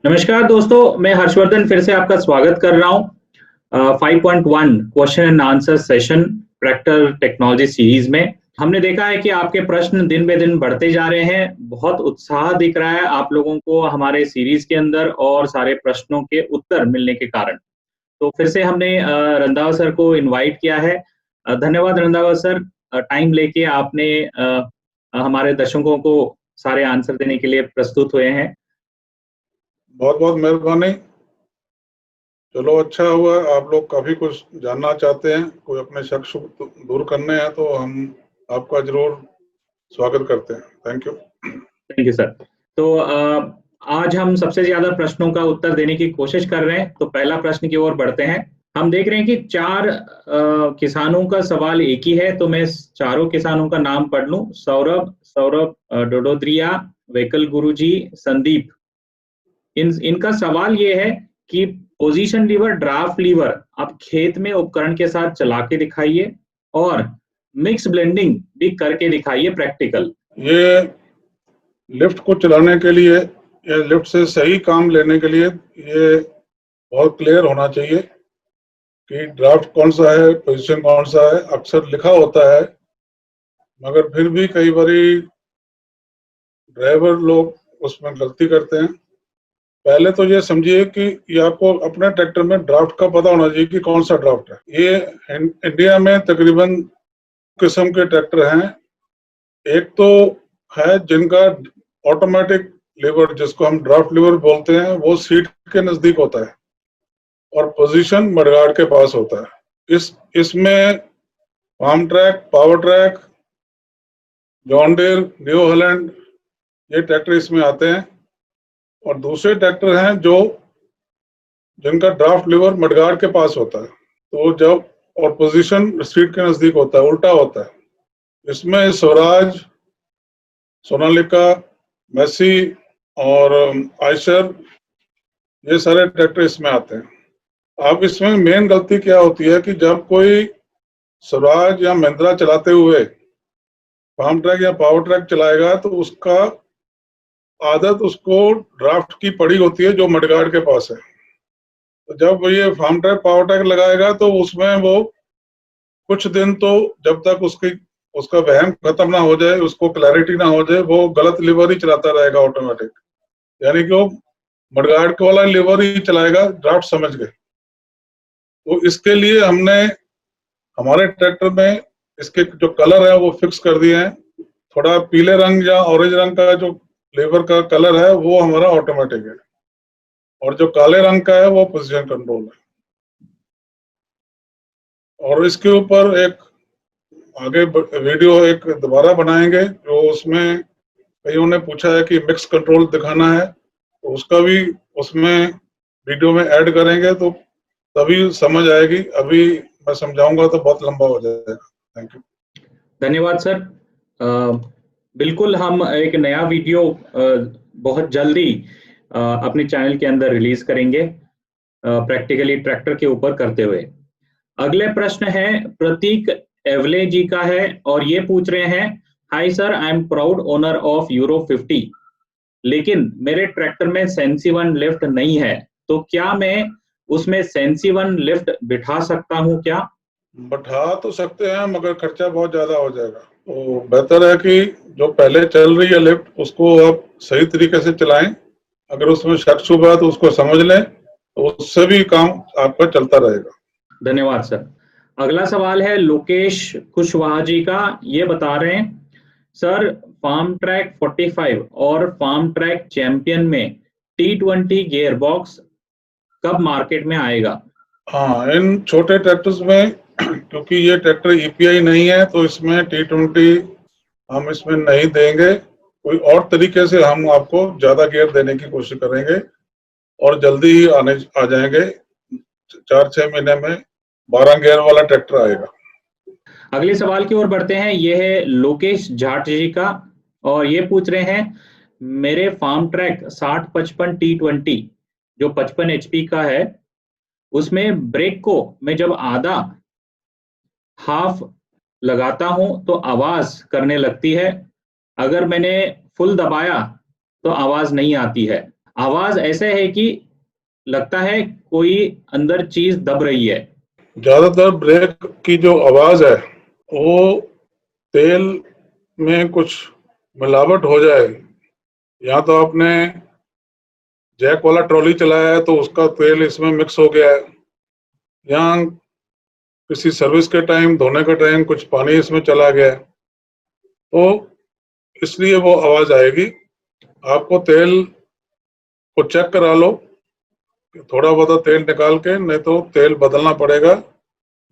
नमस्कार दोस्तों, मैं हर्षवर्धन फिर से आपका स्वागत कर रहा हूँ 5.1 question and answer session tractor technology series में। हमने देखा है कि आपके प्रश्न दिन बे दिन बढ़ते जा रहे हैं। बहुत उत्साह दिख रहा है आप लोगों को हमारे सीरीज के अंदर और सारे प्रश्नों के उत्तर मिलने के कारण। तो फिर से हमने रंधावा सर को इनवाइट किया है। धन्यवाद रंधावा सर, टाइम लेके आपने हमारे दर्शकों को सारे आंसर देने के लिए प्रस्तुत हुए हैं। बहुत बहुत मेहरबानी। चलो, अच्छा हुआ, आप लोग काफी कुछ जानना चाहते हैं, कोई अपने शक शुक दूर करने हैं तो हम आपका जरूर स्वागत करते हैं। Thank you. Thank you sir. तो आज हम सबसे ज्यादा प्रश्नों का उत्तर देने की कोशिश कर रहे हैं। तो पहला प्रश्न की ओर बढ़ते हैं। हम देख रहे हैं कि चार किसानों का सवाल एक ही है, तो मैं चारों किसानों का नाम पढ़ लूं। सौरभ डोडोद्रिया, वेकल गुरुजी, संदीप। इनका सवाल ये है कि पोजीशन लीवर, ड्राफ्ट लीवर आप खेत में उपकरण के साथ चला के दिखाइए और मिक्स ब्लेंडिंग भी करके दिखाइए प्रैक्टिकल। ये लिफ्ट को चलाने के लिए या लिफ्ट से सही काम लेने के लिए ये बहुत क्लियर होना चाहिए कि ड्राफ्ट कौन सा है, पोजीशन कौन सा है। अक्सर लिखा होता है मगर फिर भी कई बारी ड्राइवर लोग उसमें गलती करते हैं। पहले तो ये समझिए कि ये आपको अपने ट्रैक्टर में ड्राफ्ट का पता होना चाहिए कि कौन सा ड्राफ्ट है। ये इंडिया में तकरीबन किस्म के ट्रैक्टर हैं। एक तो है जिनका ऑटोमेटिक लीवर, जिसको हम ड्राफ्ट लीवर बोलते हैं, वो सीट के नजदीक होता है और पोजीशन मडगार्ड के पास होता है। इसमें Farmtrac, Powertrac, John Deere, New Holland, ये ट्रैक्टर इसमें आते हैं। और दूसरे ट्रैक्टर हैं जिनका ड्राफ्ट लीवर मडगार्ड के पास होता है, तो जब और पोजीशन सीट के नजदीक होता है, उल्टा होता है। इसमें स्वराज, सोनालिका, मैसी और आयशर, ये सारे ट्रैक्टर इसमें आते हैं। अब इसमें मेन गलती क्या होती है कि जब कोई स्वराज या महिंद्रा चलाते हुए फार्म ट्रैक या पावर ट्रैक चलाएगा तो उसका आदत उसको ड्राफ्ट की पड़ी होती है जो मडगार्ड के पास है। तो जब ये फार्म ट्रैक पावर ट्रैक लगाएगा तो उसमें वो कुछ दिन, तो जब तक उसका वहम खत्म ना हो जाए, उसको क्लैरिटी ना हो जाए, वो गलत लीवर ही चलाता रहेगा ऑटोमेटिक। यानी कि वो मडगार्ड के वाला लीवर ही चलाएगा, ड्राफ्ट समझ गए। तो इसके लिए हमने हमारे ट्रैक्टर में इसके जो कलर है वो फिक्स कर दिए हैं। थोड़ा पीले रंग या ऑरेंज रंग का जो लीवर का कलर है वो हमारा ऑटोमेटिक है और जो काले रंग का है वो पोजीशन कंट्रोल है। और इसके ऊपर एक आगे वीडियो एक दोबारा बनाएंगे जो उसमें कईयों ने पूछा है कि मिक्स कंट्रोल दिखाना है, तो उसका भी उसमें वीडियो में ऐड करेंगे तो तभी समझ आएगी। अभी मैं समझाऊंगा तो बहुत लंबा हो जाएगा। Thank you. धन्यवाद सर। बिल्कुल हम एक नया वीडियो बहुत जल्दी अपने चैनल के अंदर रिलीज करेंगे प्रैक्टिकली ट्रैक्टर के ऊपर करते हुए। अगले प्रश्न है प्रतीक एवले जी का है और ये पूछ रहे हैं, hi sir, I am proud owner of euro 50, लेकिन मेरे ट्रैक्टर में सेंसी वन लिफ्ट नहीं है, तो क्या मैं उसमें सेंसी वन लिफ्ट बिठा सकता हूँ क्या? बैठा तो सकते हैं मगर खर्चा बहुत ज्यादा हो जाएगा। तो बेहतर है कि जो पहले चल रही है लिफ्ट उसको आप सही तरीके से चलाएं। अगर उसमें शक शुबा है तो उसको समझ लें, तो उससे भी काम आपका चलता रहेगा। धन्यवाद सर। अगला सवाल है लोकेश कुशवाहा जी का। ये बता रहे हैं, सर फार्म ट्रैक 45 और फार्म ट्रैक चैंपियन में T20 गियर बॉक्स कब मार्केट में आएगा? हाँ, इन छोटे ट्रैक्टर्स में क्योंकि ये ट्रैक्टर ईपीआई नहीं है तो इसमें T20 हम इसमें नहीं देंगे। कोई और तरीके से हम आपको ज्यादा गियर देने की कोशिश करेंगे और जल्दी ही आ जाएंगे। 4-6 महीने में 12 गियर वाला ट्रैक्टर आएगा। अगले सवाल की ओर बढ़ते हैं। यह है लोकेश जाट जी का और ये पूछ रहे हैं, मेरे फार्म ट्रैक 6055 T20 जो 55 HP का है, उसमें ब्रेक को मैं जब आधा हाफ लगाता हूं तो आवाज करने लगती है, अगर मैंने फुल दबाया तो आवाज नहीं आती है। आवाज ऐसे है कि लगता है कोई अंदर चीज दब रही है। ज्यादातर ब्रेक की जो आवाज है वो तेल में कुछ मिलावट हो जाए, या तो आपने जैक वाला ट्रॉली चलाया है तो उसका तेल इसमें मिक्स हो गया है, या किसी सर्विस के टाइम, धोने के टाइम कुछ पानी इसमें चला गया है, तो इसलिए वो आवाज आएगी। आपको तेल को चेक करा लो, थोड़ा बहुत तेल निकाल के, नहीं तो तेल बदलना पड़ेगा।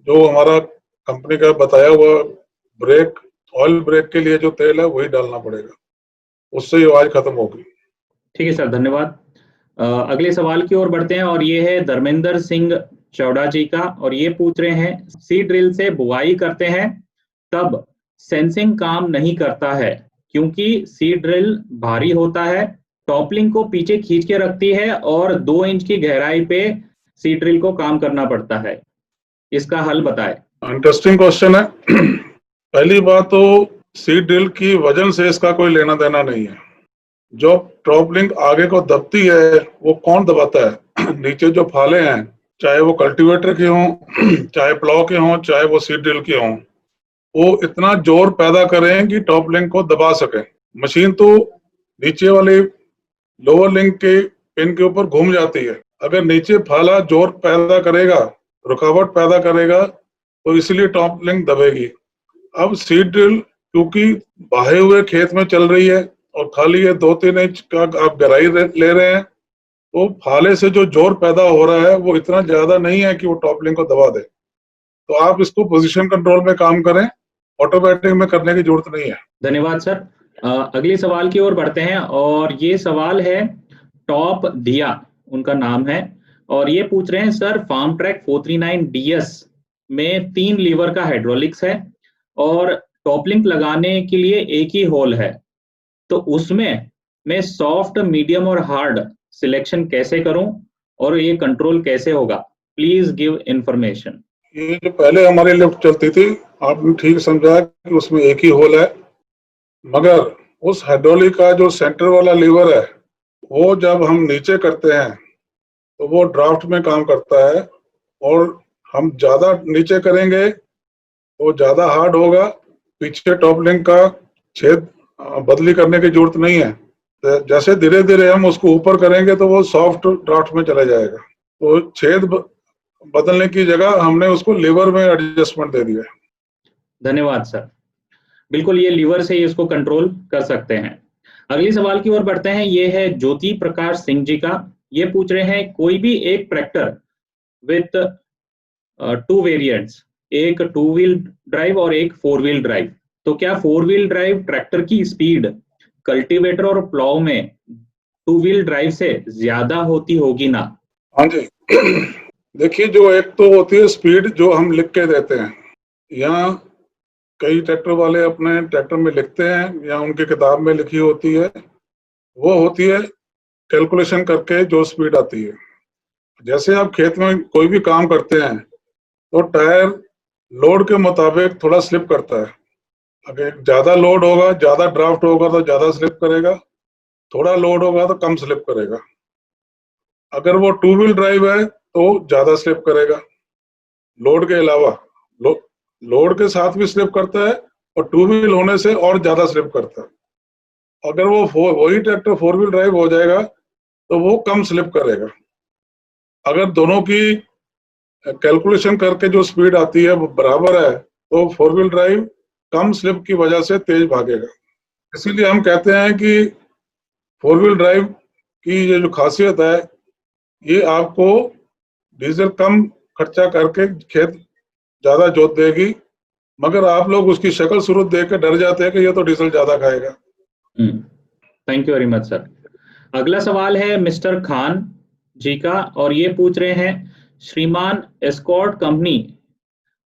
जो हमारा कंपनी का बताया हुआ ब्रेक, ऑयल ब्रेक के लिए जो तेल है वही डालना पड़ेगा, उससे ये आवाज खत्म होगी। ठीक है सर, धन्यवाद। अगले सवाल की ओर बढ़ते हैं और ये है धर्मेंद्र सिंह चौड़ा जी का, और ये पूछ रहे हैं सीड ड्रिल से बुआई करते हैं तब सेंसिंग काम नहीं करता है क्योंकि सीड ड्रिल भारी होता है, टॉपलिंग को पीछे खींच के रखती है और 2 इंच की गहराई पे सीड ड्रिल को काम करना पड़ता है। इसका हल बताएं। इंटरेस्टिंग क्वेश्चन है। पहली बात तो सीड ड्रिल की वजन से इसका कोई लेना देना नहीं है। जो टॉप लिंक आगे को दबती है वो कौन दबाता है? नीचे जो फाले हैं, चाहे वो कल्टीवेटर के हों, चाहे प्लाव के हों, चाहे वो सीड ड्रिल के हों, वो इतना जोर पैदा करें कि टॉप लिंक को दबा सके। मशीन तो नीचे वाले लोअर लिंक के पिन के ऊपर घूम जाती है। अगर नीचे फाला जोर पैदा करेगा, रुकावट पैदा करेगा, तो इसलिए टॉप लिंक दबेगी। अब सीड ड्रिल क्योंकि बहे हुए खेत में चल रही है और खाली ये 2-3 इंच का आप गहराई ले रहे हैं, तो फाले से जो जोर पैदा हो रहा है वो इतना ज्यादा नहीं है कि वो टॉप लिंक को दबा दे। तो आप इसको पोजीशन कंट्रोल में काम करें, ऑटोमेटिक में करने की जरूरत नहीं है। धन्यवाद सर। अगले सवाल की ओर बढ़ते हैं और ये सवाल है टॉप दिया, उनका नाम है, और ये पूछ रहे हैं सर फार्म ट्रैक 439 DS में 3 लीवर का हाइड्रोलिक्स है और टॉप लिंक लगाने के लिए एक ही होल है, तो उसमें मैं सॉफ्ट, मीडियम और हार्ड सिलेक्शन कैसे करूं और ये कंट्रोल कैसे होगा? Please give information. ये जो पहले हमारी लिफ्ट चलती थी, आपने ठीक समझा कि उसमें एक ही होल है, मगर उस हाइड्रोलिक का जो सेंटर वाला लीवर है वो जब हम नीचे करते हैं तो वो ड्राफ्ट में काम करता है, और हम ज्यादा नीचे करेंगे तो ज्यादा हार्ड होगा। पीछे टॉप लिंक का छेद बदली करने की जरूरत नहीं है। तो जैसे धीरे धीरे हम उसको ऊपर करेंगे तो वो सॉफ्ट ड्राफ्ट में चला जाएगा। तो छेद बदलने की जगह हमने उसको लीवर में एडजस्टमेंट दे दिया। धन्यवाद सर। बिल्कुल, ये लीवर से इसको कंट्रोल कर सकते हैं। अगले सवाल की ओर बढ़ते हैं, ये है ज्योति प्रकाश सिंह जी का। ये पूछ रहे हैं कोई भी एक ट्रैक्टर विथ 2 वेरिएंट्स, एक 2 व्हील ड्राइव और एक 4 व्हील ड्राइव, तो क्या 4 व्हील ड्राइव ट्रैक्टर की स्पीड कल्टीवेटर और प्लाव में 2 व्हील ड्राइव से ज्यादा होती होगी ना? हाँ जी। देखिए, जो एक तो होती है स्पीड जो हम लिख के देते हैं, या कई ट्रैक्टर वाले अपने ट्रैक्टर में लिखते हैं या उनकी किताब में लिखी होती है, वो होती है कैलकुलेशन करके जो स्पीड आती है। जैसे आप खेत में कोई भी काम करते हैं तो टायर लोड के मुताबिक थोड़ा स्लिप करता है। अगर ज्यादा लोड होगा, ज्यादा ड्राफ्ट होगा तो ज्यादा स्लिप करेगा, थोड़ा लोड होगा तो कम स्लिप करेगा। अगर वो 2 व्हील ड्राइव है तो ज्यादा स्लिप करेगा। लोड के अलावा लोड के साथ भी स्लिप करता है, और 2 व्हील होने से और ज्यादा स्लिप करता है। अगर वो वही ट्रैक्टर 4 व्हील ड्राइव हो जाएगा तो वो कम स्लिप करेगा। अगर दोनों की कैलकुलेशन करके जो स्पीड आती है वो बराबर है तो 4 व्हील ड्राइव कम स्लिप की वजह से तेज भागेगा। इसीलिए हम कहते हैं कि 4 व्हील ड्राइव की ये जो खासियत है, ये आपको डीजल कम खर्चा करके खेत ज्यादा जोत देगी, मगर आप लोग उसकी शक्ल सूरत देख के डर जाते हैं कि ये तो डीजल ज्यादा खाएगा। Thank you very much sir. अगला सवाल है मिस्टर खान जी का, और ये पूछ रहे हैं श्रीमान एस्कॉर्ट कंपनी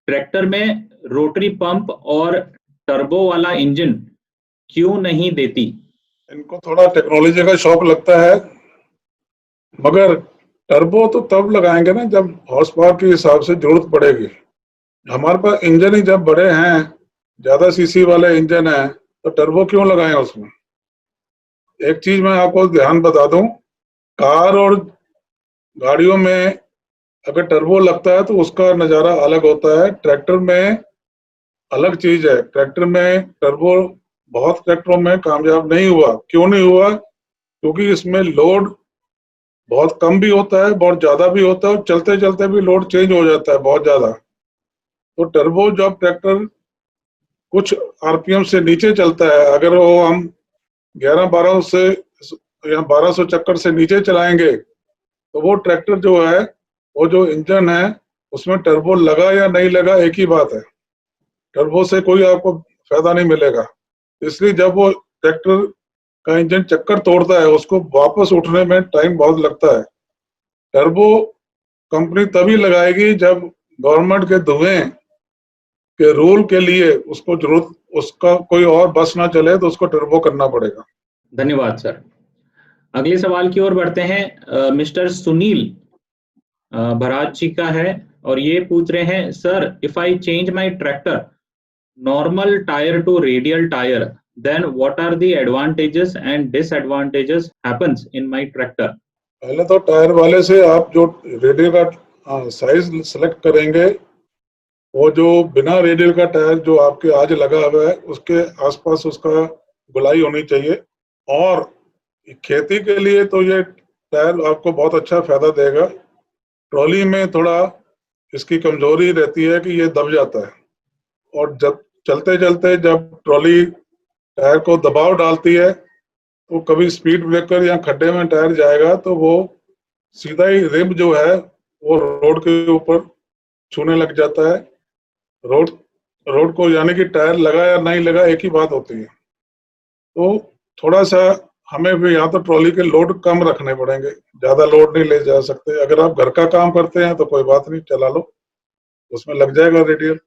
ट्रैक्टर में रोटरी पंप और टर्बो वाला इंजन क्यों नहीं देती? इनको थोड़ा टेक्नोलॉजी का शौक लगता है, मगर टर्बो तो तब लगाएंगे ना जब हॉर्स पावर के हिसाब से जरूरत पड़ेगी। हमारे पास इंजन ही जब बड़े हैं, ज्यादा सीसी वाले इंजन है, तो टर्बो क्यों लगाएं उसमें। एक चीज मैं आपको ध्यान बता दूं कार और गाड़ियों में अगर टर्बो लगता है तो उसका नज़ारा अलग होता है, ट्रैक्टर में अलग चीज है। ट्रैक्टर में टर्बो बहुत ट्रैक्टरों में कामयाब नहीं हुआ। क्यों नहीं हुआ? क्योंकि इसमें लोड बहुत कम भी होता है, बहुत ज्यादा भी होता है, और चलते चलते भी लोड चेंज हो जाता है बहुत ज्यादा। तो टर्बो जब ट्रैक्टर कुछ आरपीएम से नीचे चलता है, अगर वो हम 11-12 से या 1200 चक्कर से नीचे चलाएंगे, तो वो ट्रैक्टर जो है, वो जो इंजन है, उसमें टर्बो लगा या नहीं लगा एक ही बात है, टर्बो से कोई आपको फायदा नहीं मिलेगा। इसलिए जब वो ट्रैक्टर का इंजन चक्कर तोड़ता है, उसको वापस उठने में टाइम बहुत लगता है। टर्बो कंपनी तभी लगाएगी जब गवर्नमेंट के धुएं के रूल के लिए उसको जरूरत, उसका कोई और बस ना चले तो उसको टर्बो करना पड़ेगा। धन्यवाद सर। अगले सवाल की ओर बढ़ते हैं। मिस्टर सुनील भराज जी का है और ये पूछ रहे हैं, sir if I change my tractor normal tier two radial tyre, then what are the advantages and disadvantages happens in my tractor? पहले तो टायर वाले से आप जो रेडियल का साइज सेलेक्ट करेंगे, वो जो बिना रेडियल का टायर जो आपके आज लगा हुआ है, उसके आसपास उसका गोलाई होनी चाहिए। और खेती के लिए तो ये टायर आपको बहुत अच्छा फायदा देगा। ट्रॉली में थोड़ा इसकी कमजोरी रहती है कि ये दब जाता है, और जब चलते चलते जब ट्रॉली टायर को दबाव डालती है, तो कभी स्पीड ब्रेकर या खड्डे में टायर जाएगा तो वो सीधा ही रिम जो है वो रोड के ऊपर छूने लग जाता है। रोड रोड को, यानी कि टायर लगा या नहीं लगा एक ही बात होती है। तो थोड़ा सा हमें भी यहाँ तो ट्रॉली के लोड कम रखने पड़ेंगे, ज्यादा लोड नहीं ले जा सकते। अगर आप घर का काम करते हैं तो कोई बात नहीं, चला लो, उसमें लग जाएगा रेडियल।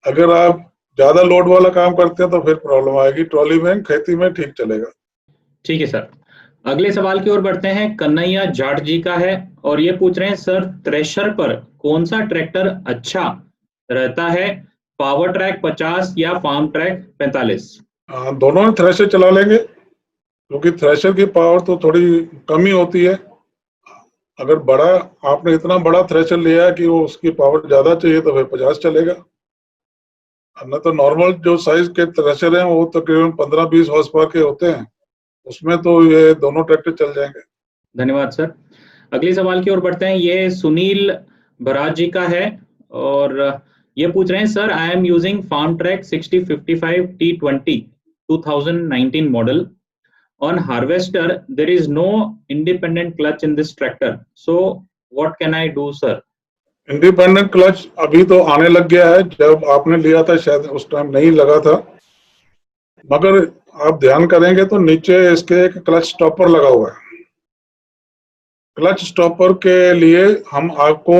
अगर आप ज्यादा लोड वाला काम करते हैं तो फिर प्रॉब्लम आएगी। ट्रॉली में खेती में ठीक चलेगा। ठीक है सर। अगले सवाल की ओर बढ़ते हैं। कन्हैया जाट जी का है और ये पूछ रहे हैं, सर थ्रेशर पर कौन सा ट्रैक्टर अच्छा रहता है, पावर ट्रैक 50 या फार्म ट्रैक 45? दोनों थ्रेशर चला लेंगे, क्योंकि थ्रेशर की पावर तो थोड़ी कम ही होती है। अगर बड़ा, आपने इतना बड़ा थ्रेशर लिया है कि वो उसकी पावर ज्यादा चाहिए तो फिर 50 चलेगा। न तो नॉर्मल जो साइज के थ्रेशर हैं वो तकरीबन 15-20 हॉर्स पावर के होते हैं, उसमें तो ये दोनों ट्रैक्टर चल जाएंगे। धन्यवाद सर। अगले सवाल की ओर बढ़ते हैं। ये सुनील भराज जी का है और ये पूछ रहे हैं, sir I am using Farmtrac 6055 T20 2019 model on harvester. There is no independent clutch in this tractor, so what can I do sir? Independent clutch अभी तो आने लग गया है, जब आपने लिया था शायद उस टाइम नहीं लगा था। मगर आप ध्यान करेंगे तो नीचे इसके एक क्लच स्टॉपर लगा हुआ है। क्लच स्टॉपर के लिए हम आपको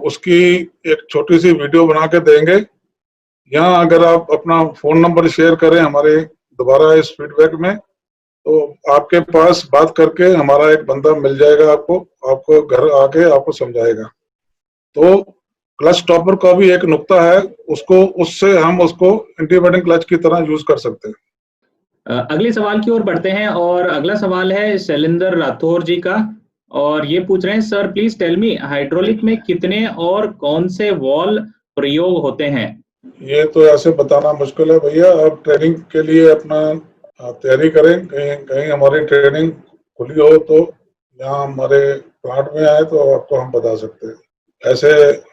उसकी एक छोटी सी वीडियो बना के देंगे, या अगर आप अपना फोन नंबर शेयर करें हमारे दोबारा इस फीडबैक में, तो आपके पास बात करके हमारा एक बंदा मिल जाएगा, आपको घर आके आपको समझाएगा। तो क्लच टॉपर का भी एक नुक्ता है, उससे हम उसको इंडिपेंडेंट क्लच की तरह यूज कर सकते हैं। अगले सवाल की ओर बढ़ते हैं और अगला सवाल है शैलेंद्र राठौर जी का और ये पूछ रहे हैं, sir please tell me hydraulic में कितने और कौन से वॉल्व प्रयोग होते हैं? ये तो ऐसे बताना मुश्किल है भैया, आप ट्रेनिंग के लिए अपना तैयारी करें। कहीं कहीं हमारी ट्रेनिंग खुली हो तो यहाँ हमारे प्लांट में आए तो आपको हम बता सकते हैं, ऐसे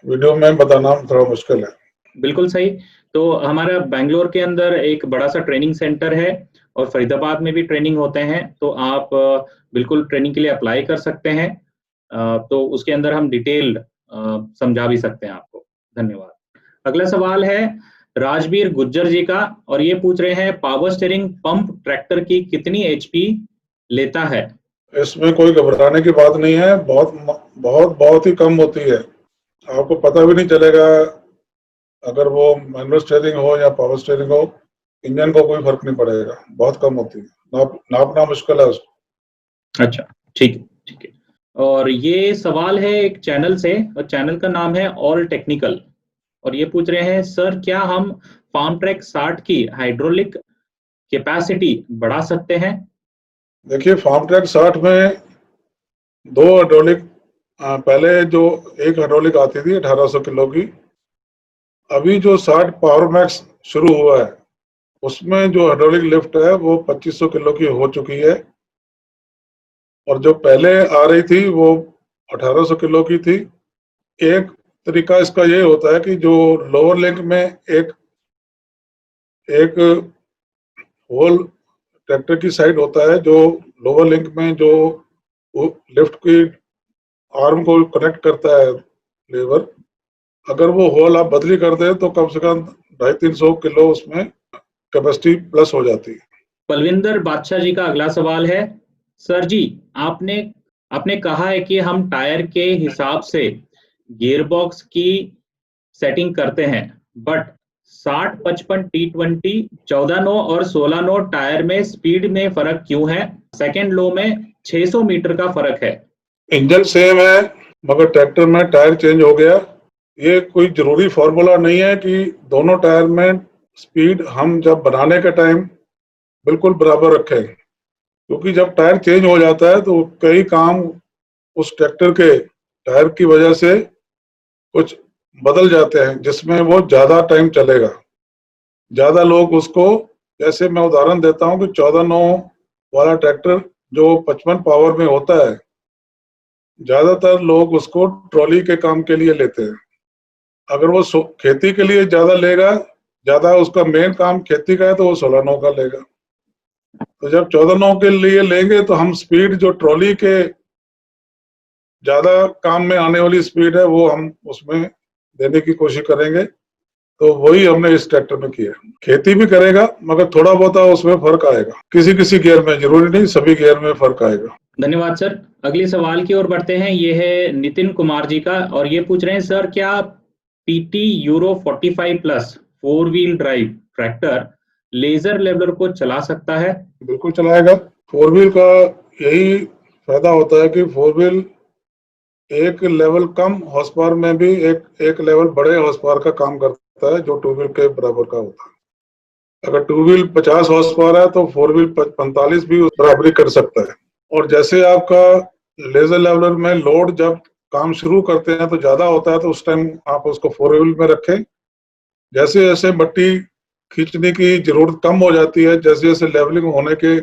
वीडियो में बताना थोड़ा मुश्किल है। बिल्कुल सही। तो हमारा बेंगलोर के अंदर एक बड़ा सा ट्रेनिंग सेंटर है और फरीदाबाद में भी ट्रेनिंग होते हैं, तो आप बिल्कुल ट्रेनिंग के लिए अप्लाई कर सकते हैं। तो उसके अंदर हम डिटेल्ड समझा भी सकते हैं आपको। धन्यवाद। अगला सवाल है राजवीर गुज्जर जी का और ये पूछ रहे हैं, पावर स्टीयरिंग पंप ट्रैक्टर की कितनी एचपी लेता है? इसमें कोई घबराने की बात नहीं है, बहुत ही कम होती है। आपको पता भी नहीं चलेगा, अगर वो मैनुअल स्टीयरिंग हो या पावर स्टीयरिंग हो, इंजन को कोई फर्क नहीं पड़ेगा, बहुत कम होती है। नापना मुश्किल है उसको। अच्छा, ठीक है, ठीक है। और ये सवाल है एक चैनल से और चैनल का नाम है ऑल टेक्निकल और ये पूछ रहे हैं, सर क्या हम फार्म ट्रैक 60 की हाइड्रोलिक कैपेसिटी बढ़ा सकते हैं? देखिए फार्म ट्रैक 60 में 2 हाइड्रोलिक, पहले जो एक हाइड्रोलिक आती थी 1800 किलो की, अभी जो 60 पावर मैक्स शुरू हुआ है उसमें जो हाइड्रोलिक लिफ्ट है वो 2500 किलो की हो चुकी है, और जो पहले आ रही थी वो 1800 किलो की थी। एक तरीका इसका ये होता है कि जो लोअर लिंक में एक एक होल ट्रैक्टर की साइड होता है, जो लोअर लिंक में जो लिफ्ट की आर्म को कनेक्ट करता है लेवर, अगर वो होल आप बदली कर दे तो कम से कम 250-300 किलो उसमें कैपेसिटी प्लस हो जाती है। पलविंदर बादशाह जी का अगला सवाल है, सर जी आपने आपने कहा है कि हम टायर के हिसाब से गियरबॉक्स की सेटिंग करते हैं, बट 60, 55, T20, 14 नो और 16 नो टायर में स्पीड में फर्क क्यों है? सेकेंड लो में 600 मीटर का फर्क है। इंजन सेम है मगर ट्रैक्टर में टायर चेंज हो गया। ये कोई जरूरी फॉर्मूला नहीं है कि दोनों टायर में स्पीड हम जब बनाने का टाइम बिल्कुल बराबर रखें, क्योंकि जब टायर चेंज हो जाता है तो कई काम उस ट्रैक्टर के टायर की वजह से कुछ बदल जाते हैं जिसमें वो ज्यादा टाइम चलेगा। ज्यादा लोग उसको, जैसे मैं उदाहरण देता हूँ कि 14 9 वाला ट्रैक्टर जो 55 पावर में होता है, ज्यादातर लोग उसको ट्रॉली के काम के लिए लेते हैं। अगर वो खेती के लिए ज्यादा लेगा, ज्यादा उसका मेन काम खेती का है, तो वो 16 9 का लेगा। तो जब 14 9 के लिए लेंगे तो हम स्पीड जो ट्रॉली के ज्यादा काम में आने वाली स्पीड है वो हम उसमें देने की कोशिश करेंगे। तो वही हमने इस ट्रैक्टर में किया। खेती भी करेगा मगर थोड़ा बहुत उसमें फर्क आएगा, किसी किसी गियर में, जरूरी नहीं सभी गियर में फर्क आएगा। धन्यवाद सर। अगले सवाल की ओर बढ़ते हैं। ये है नितिन कुमार जी का और ये पूछ रहे हैं, सर क्या PT Euro 45 plus 4 wheel drive tractor laser leveler को चला सकता है? बिल्कुल चलाएगा। 4 व्हील का यही फायदा होता है कि 4 व्हील एक लेवल कम हॉर्स पावर में भी एक लेवल बड़े हॉर्स पावर का काम करता है जो 2 व्हील के बराबर का होता है। अगर 2 व्हील 50 हॉर्स पावर है तो 4 व्हील 45 भी उस बराबरी कर सकता है। और जैसे आपका लेजर लेवलर में लोड जब काम शुरू करते हैं तो ज्यादा होता है, तो उस टाइम आप उसको 4 व्हील में रखें। जैसे जैसे मट्टी खींचने की जरूरत कम हो जाती है, जैसे जैसे लेवलिंग होने के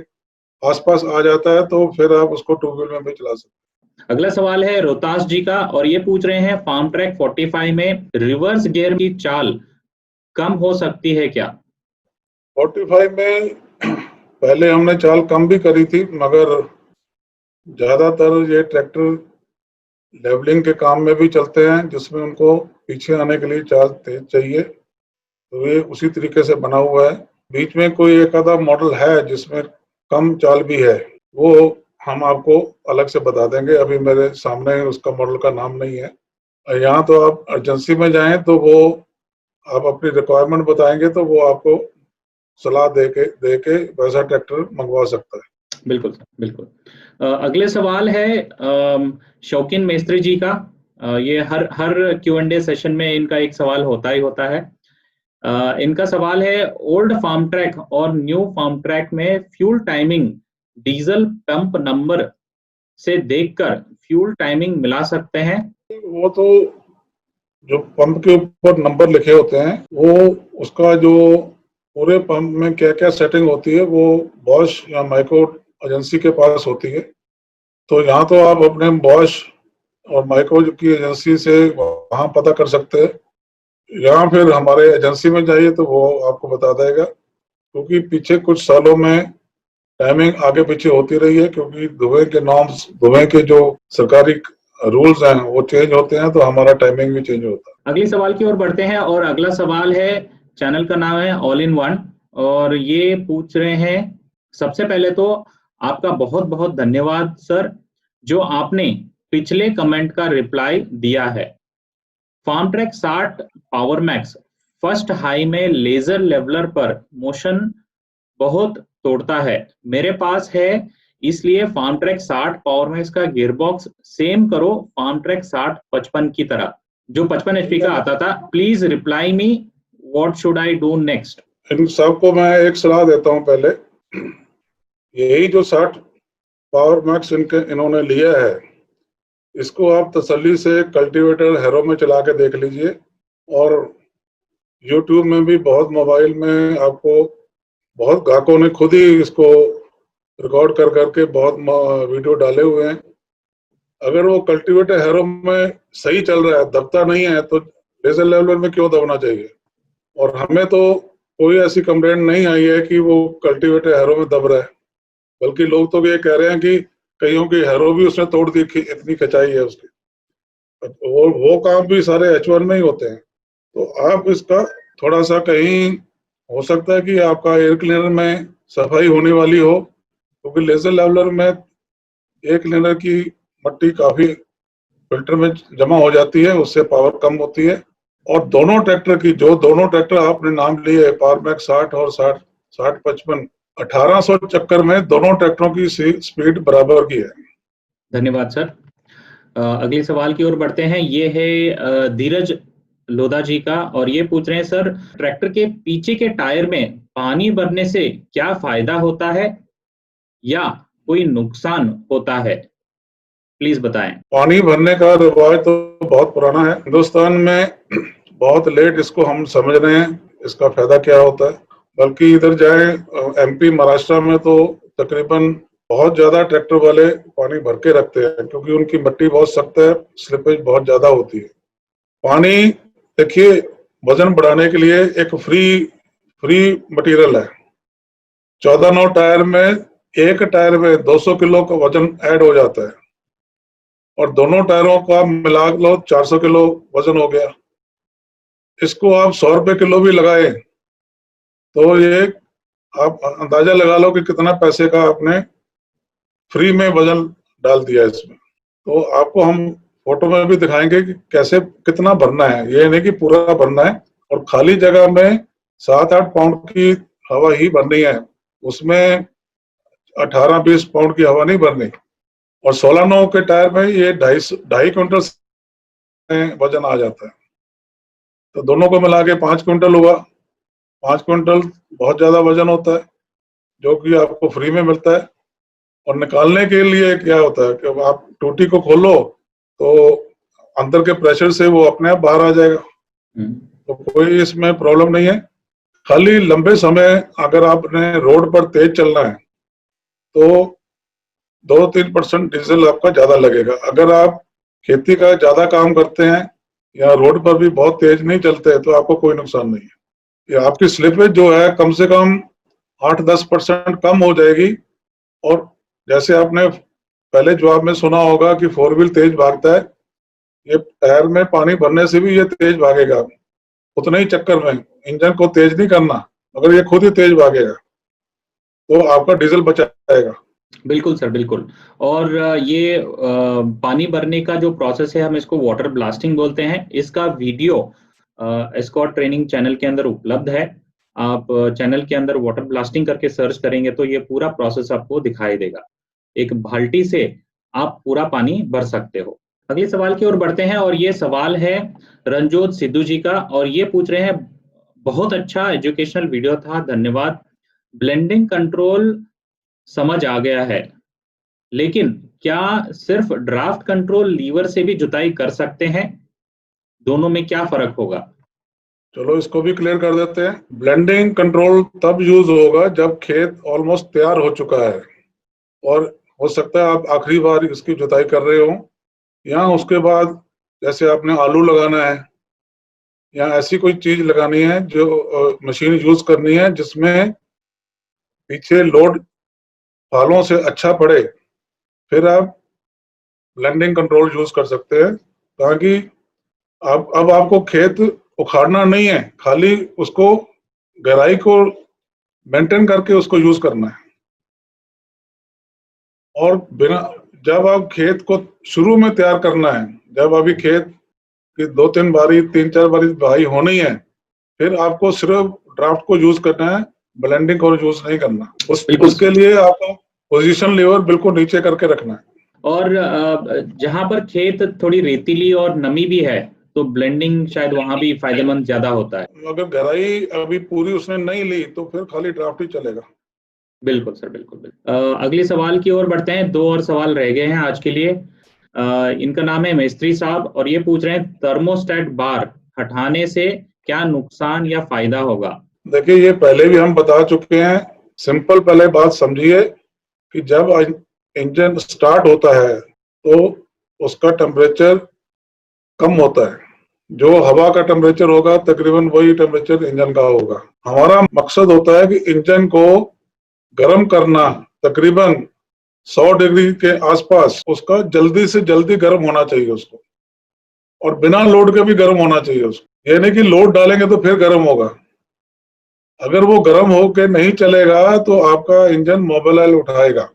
आसपास आ जाता है, तो फिर आप उसको 2 व्हील में भी चला सकते हैं। अगला सवाल है रोहतास जी का और ये पूछ रहे हैं, फार्म ट्रैक 45 में रिवर्स गियर की चाल कम हो सकती है क्या? 45 में पहले हमने चाल कम भी करी थी, मगर ज्यादातर ये ट्रैक्टर लेवलिंग के काम में भी चलते हैं जिसमें उनको पीछे आने के लिए चाल तेज चाहिए, तो ये उसी तरीके से बना हुआ है। बीच में कोई एक आधा मॉडल है जिसमें कम चाल भी है, वो हम आपको अलग से बता देंगे। अभी मेरे सामने उसका मॉडल का नाम नहीं है। यहाँ तो आप एजेंसी में जाएं तो वो आप अपनी रिक्वायरमेंट बताएंगे तो वो आपको सलाह दे के वैसा ट्रैक्टर मंगवा सकता है। बिल्कुल बिल्कुल। अगले सवाल है शौकीन मिस्त्री जी का। ये हर Q&A सेशन में इनका एक सवाल होता ही होता है। इनका सवाल है, ओल्ड फार्म ट्रैक और न्यू फार्म ट्रैक में fuel timing diesel pump number से देखकर फ्यूल टाइमिंग मिला सकते हैं? वो तो जो पंप के ऊपर नंबर लिखे होते हैं, वो उसका जो पूरे पंप में क्या क्या सेटिंग होती है वो बॉश या माइको एजेंसी के पास होती है। तो यहाँ तो आप अपने बॉश और माइको की एजेंसी से वहाँ पता कर सकते हैं, या फिर हमारे एजेंसी में जाइए तो वो आपको बता देगा। क्योंकि पीछे कुछ सालों में टाइमिंग आगे पीछे होती रही है, क्योंकि दुबई के नॉर्म्स, दुबई के जो सरकारी रूल्स हैं वो चेंज होते हैं, तो हमारा टाइमिंग भी चेंज होता है। अगले सवाल की ओर बढ़ते हैं और अगला सवाल है, चैनल का नाम है ऑल इन वन और ये पूछ रहे हैं, सबसे पहले तो आपका बहुत बहुत धन्यवाद सर जो आपने पिछले कमेंट का रिप्लाई दिया है। Farmtrac 60 power max first high में लेजर लेवलर पर मोशन बहुत तोड़ता है, मेरे पास है, इसलिए फार्म ट्रैक 60 पावर मैक्स का गियरबॉक्स सेम करो फार्म ट्रैक 60 55 की तरह जो 55 HP का आता था। Please reply me, what should I do next? इन सबको मैं एक सलाह देता हूँ। पहले यही जो 60 पावर मैक्स इन्होंने लिया है, इसको आप तसल्ली से कल्टीवेटर हैरो में चला के देख लीजिए, और यूट्यूब में भी बहुत, मोबाइल में आपको बहुत ग्राहकों ने खुद ही इसको रिकॉर्ड कर करके बहुत वीडियो डाले हुए हैं। अगर वो कल्टीवेटर हैरो में सही चल रहा है, दबता नहीं है, तो लेजर लेवलर में क्यों दबना चाहिए? और हमें तो कोई ऐसी कंप्लेंट नहीं आई है कि वो कल्टीवेटर हैरो में दब रहा है, बल्कि लोग तो ये कह रहे हैं कि कईयों की हैरो भी उसने तोड़ दी, इतनी खिंचाई है उसकी। वो काम भी सारे H1 में ही होते हैं। तो आप इसका थोड़ा सा, कहीं हो सकता है कि आपका एयर क्लीनर में सफाई होने वाली हो, क्योंकि लेजर लेवलर में एयर क्लीनर की मट्टी काफी फिल्टर में जमा हो जाती है, उससे पावर कम होती है। और दोनों ट्रैक्टर आपने नाम लिए, पावर मैक्स 60 और 60-55, 1800 चक्कर में दोनों ट्रैक्टरों की स्पीड बराबर की है। धन्यवाद सर। अगले सवाल की ओर बढ़ते हैं। ये है धीरज लोधा जी का, और ये पूछ रहे हैं, सर ट्रैक्टर के पीछे के टायर में पानी भरने से क्या फायदा होता है या कोई नुकसान होता है, प्लीज बताएं। पानी भरने का रिवाज तो बहुत पुराना है हिंदुस्तान में, बहुत लेट इसको हम समझ रहे हैं इसका फायदा क्या होता है। बल्कि इधर जाए MP महाराष्ट्र में तो तकरीबन बहुत ज्यादा ट्रैक्टर वाले पानी भर के रखते हैं, क्योंकि उनकी मिट्टी बहुत सख्त है, स्लिपेज बहुत ज्यादा होती है। पानी देखिए, वजन बढ़ाने के लिए एक फ्री मटेरियल है। 14 नौ टायर में, एक टायर में 200 किलो का वजन ऐड हो जाता है, और दोनों टायरों का मिला लो 400 किलो वजन हो गया। इसको आप 100 रुपए किलो भी लगाए तो ये आप अंदाजा लगा लो कि कितना पैसे का आपने फ्री में वजन डाल दिया इसमें। तो आपको हम फोटो में भी दिखाएंगे कि कैसे, कितना भरना है। ये नहीं कि पूरा भरना है, और खाली जगह में 7-8 पाउंड की हवा ही भरनी है, उसमें 18-20 पाउंड की हवा नहीं भरनी। और 16 नौ के टायर में ये 2.5 क्विंटल वजन आ जाता है, तो दोनों को मिला के 5 क्विंटल हुआ। 5 क्विंटल बहुत ज्यादा वजन होता है, जो कि आपको फ्री में मिलता है। और निकालने के लिए क्या होता है कि आप टूटी को खोलो तो अंदर के प्रेशर से वो अपने आप बाहर आ जाएगा, तो कोई इसमें प्रॉब्लम नहीं है। खाली लंबे समय अगर आपने रोड पर तेज चलना है तो 2-3% डीजल आपका ज्यादा लगेगा। अगर आप खेती का ज्यादा काम करते हैं या रोड पर भी बहुत तेज नहीं चलते तो आपको कोई नुकसान नहीं है। ये आपकी स्लिपेज जो है कम से कम 8-10% कम हो जाएगी। और जैसे आपने पहले जवाब में सुना होगा कि 4 व्हील तेज भागता है, ये टायर में पानी भरने से भी ये तेज भागेगा, उतने ही चक्कर में। इंजन को तेज नहीं करना, अगर ये खुद ही तेज भागेगा तो आपका डीजल बचाएगा। बिल्कुल सर, बिल्कुल। और ये पानी भरने का जो प्रोसेस है, हम इसको वाटर ब्लास्टिंग बोलते हैं। इसका वीडियो एस्कॉर्ट ट्रेनिंग चैनल के अंदर उपलब्ध है। आप चैनल के अंदर वाटर ब्लास्टिंग करके सर्च करेंगे तो ये पूरा प्रोसेस आपको दिखाई देगा। एक बाल्टी से आप पूरा पानी भर सकते हो। अगले सवाल की ओर बढ़ते हैं, और ये सवाल है रंजोत सिद्धू जी का, और ये पूछ रहे हैं, बहुत अच्छा एजुकेशनल वीडियो था, धन्यवाद। ब्लेंडिंग कंट्रोल समझ आ गया है, लेकिन क्या सिर्फ ड्राफ्ट कंट्रोल लीवर से भी जुताई कर सकते हैं? दोनों में क्या फर्क होगा? चलो इसको भी क्लियर कर देते हैं। ब्लेंडिंग कंट्रोल तब यूज होगा जब खेत ऑलमोस्ट तैयार हो चुका है, और हो सकता है आप आखिरी बार इसकी जुताई कर रहे हो, या उसके बाद जैसे आपने आलू लगाना है या ऐसी कोई चीज लगानी है जो मशीन यूज करनी है जिसमें पीछे लोड फालों से अच्छा पड़े, फिर आप ब्लेंडिंग कंट्रोल यूज कर सकते हैं। ताकि अब आपको खेत उखाड़ना नहीं है, खाली उसको गहराई को मेंटेन करके उसको यूज करना है। और बिना, जब आप खेत को शुरू में तैयार करना है, जब अभी खेत की 2-3 बारी 3-4 बारी बुआई होनी है, फिर आपको सिर्फ ड्राफ्ट को यूज करना है, ब्लेंडिंग को यूज नहीं करना। उसके लिए आपको पोजीशन लीवर बिल्कुल नीचे करके रखना है। और जहां पर खेत थोड़ी रेतीली और नमी भी है तो ब्लेंडिंग शायद वहां भी फायदेमंद ज्यादा होता है। अगर गहराई अभी पूरी उसने नहीं ली तो फिर खाली ड्राफ्ट ही चलेगा। बिल्कुल सर, बिल्कुल। अगले सवाल की ओर बढ़ते हैं। 2 और सवाल रह गए हैं आज के लिए। इनका नाम है मिस्त्री साहब और ये पूछ रहे हैं थर्मोस्टेट बार हटाने से क्या नुकसान या फायदा होगा? देखिए, ये पहले भी हम बता चुके हैं। सिंपल पहले बात समझिए कि जब इंजन स्टार्ट होता है तो उसका टेम्परेचर कम होता है। जो हवा का टेम्परेचर होगा तकरीबन वही टेम्परेचर इंजन का होगा। हमारा मकसद होता है कि इंजन को गर्म करना, तकरीबन 100 डिग्री के आसपास उसका जल्दी से जल्दी गर्म होना चाहिए उसको, और बिना लोड के भी गर्म होना चाहिए उसको। ये नहीं कि लोड डालेंगे तो फिर गर्म होगा। अगर वो गर्म होके नहीं चलेगा तो आपका इंजन मोबिलाइल उठाएगा।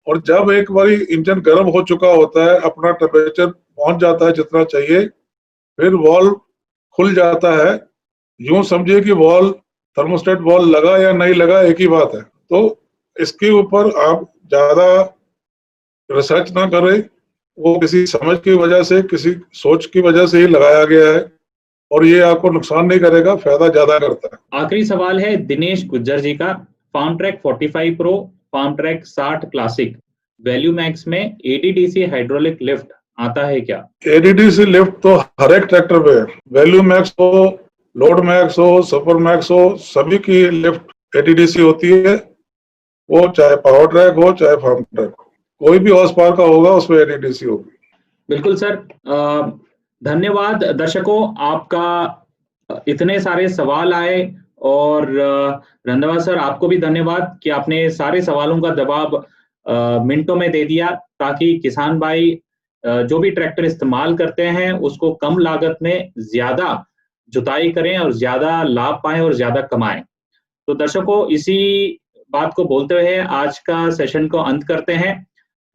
और जब एक बार इंजन गर्म हो चुका होता है, अपना टेम्परेचर पहुंच जाता है जितना चाहिए, फिर वॉल्व खुल जाता है। यूं समझिए कि वॉल्व, थर्मोस्टेट वॉल्व लगा या नहीं लगा एक ही बात है। तो इसके ऊपर आप ज्यादा रिसर्च ना करें। वो किसी समझ की वजह से, किसी सोच की वजह से ही लगाया गया है और ये आपको नुकसान नहीं करेगा, फायदा ज्यादा करता है। आखिरी सवाल है दिनेश गुज्जर जी का। Farmtrac 45 pro, Farmtrac 60 classic, value max में एडीडीसी हाइड्रोलिक लिफ्ट आता है क्या? एडीडीसी लिफ्ट तो हर एक ट्रैक्टर पे है। वैल्यू मैक्स हो, लोड मैक्स हो, सुपर मैक्स हो, सभी की लिफ्ट एडीडीसी होती है। वो चाहे पावर ट्रैक हो चाहे फार्म ट्रैक हो, कोई भी हॉर्स पावर का होगा उसमें एडीडीसी होगी। बिल्कुल सर। धन्यवाद दर्शकों, आपका इतने सारे सवाल आए और रंधावा सर आपको भी धन्यवाद कि आपने सारे सवालों का जवाब मिनटों में दे दिया, ताकि किसान भाई जो भी ट्रैक्टर इस्तेमाल करते हैं उसको कम लागत में ज्यादा जुताई करें और ज्यादा लाभ पाएं और ज्यादा कमाएं। तो दर्शकों, इसी बात को बोलते हुए आज का सेशन को अंत करते हैं।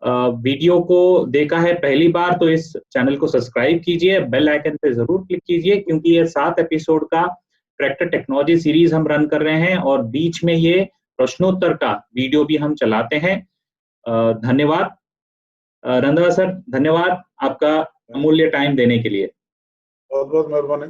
वीडियो को देखा है पहली बार तो इस चैनल को सब्सक्राइब कीजिए, बेल आइकन पे जरूर क्लिक कीजिए, क्योंकि ये 7 एपिसोड का ट्रैक्टर टेक्नोलॉजी सीरीज हम रन कर रहे हैं और बीच में ये प्रश्नोत्तर का वीडियो भी हम चलाते हैं। धन्यवाद रंधावा सर, धन्यवाद आपका अमूल्य टाइम देने के लिए। बहुत बहुत मेहरबानी।